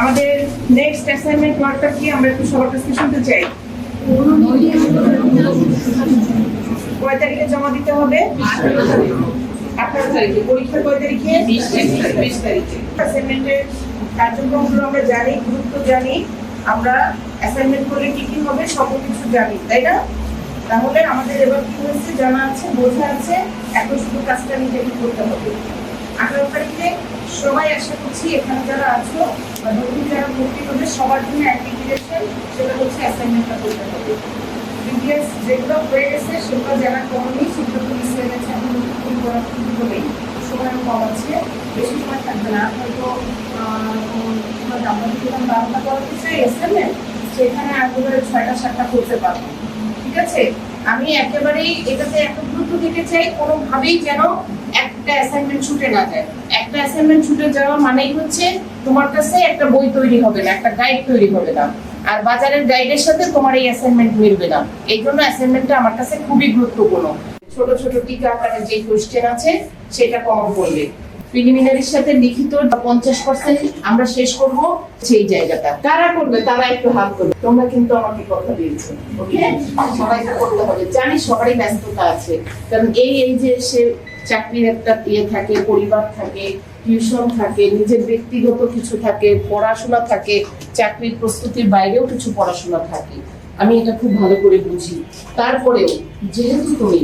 আমাদের next assignment ওয়ার্কটা কি আমরা একটু সবার কাছে শুনতে চাই। কয় তারিখে জমা দিতে হবে? 18 তারিখে। পরীক্ষা কয় তারিখে? 20 তারিখে। অ্যাসাইনমেন্টের কার্যক্রমগুলো আমরা জানি, গুরুত্ব জানি, আমরা অ্যাসাইনমেন্ট করলে কি কি হবে সকল কিছু জানি, তাই না? তাহলে আমাদের এবার কি হয়েছে, জানা আছে, বোঝা আছে, এখন শুধু কাজটা নিজেকে করতে হবে। 18 তারিখে সবাই আশা করছি এখানে যারা আছো বা নতুন যারা ভর্তি হবে সবার জন্য একই ডিরেকশন, সেটা হচ্ছে অ্যাসাইনমেন্টটা করতে হবে। প্রিভিয়াস যেগুলো হয়ে গেছে সেগুলো যারা করেনি সেগুলো তো মিস হয়ে গেছে, এখন নতুন করার সুযোগ নেই, সময় কম আছে, বেশি সময় থাকবে না। হয়তো আমরা যদি 12টা করাতে চাই অ্যাসাইনমেন্ট, সেখানে একেবারে 6টা 7টা করতে পারবো। ঠিক আছে, আমি একেবারেই এটাতে এত গুরুত্ব দিতে চাই কোনোভাবেই যেন একটা অ্যাসাইনমেন্ট ছুটে না যায়। একটা অ্যাসাইনমেন্ট ছুটে যাওয়া মানেই হচ্ছে তোমার কাছে একটা বই তৈরি হবে না, একটা গাইড তৈরি হবে না, আর বাজারের গাইডের সাথে তোমার এই অ্যাসাইনমেন্ট মিলবে না। এই জন্য অ্যাসাইনমেন্টটা আমার কাছে খুবই গুরুত্বপূর্ণ। ছোট ছোট টিকা আকারে যে কোশ্চেন আছে সেটা কমন করবে। প্রিলিমিনারির সাথে লিখিত 50% আমরা শেষ করব, সেই জায়গাটা কারা করবে তারা একটু হাত করবে। তোমরা কিন্তু আমাকে কথা দিয়েছো, ওকে? সবাইকে করতে হবে, জানি সবারই ব্যস্ততা আছে, কারণ এই যে সে চাকরির একটা থাকে, পরিবার থাকে, টিউশন থাকে, নিজের ব্যক্তিগত কিছু থাকে, পড়াশোনা থাকে, চাকরির প্রস্তুতির বাইরেও কিছু পড়াশোনা থাকে, আমি এটা খুব ভালো করে বুঝি। তারপরেও যেহেতু তুমি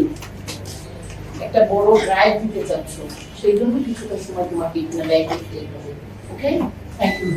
একটা বড় ড্রাইভ দিতে চাচ্ছ, সেই জন্য কিছুটা সময় তোমাকে এখানে ব্যয় করতে হবে। ওকে, থ্যাংক ইউ।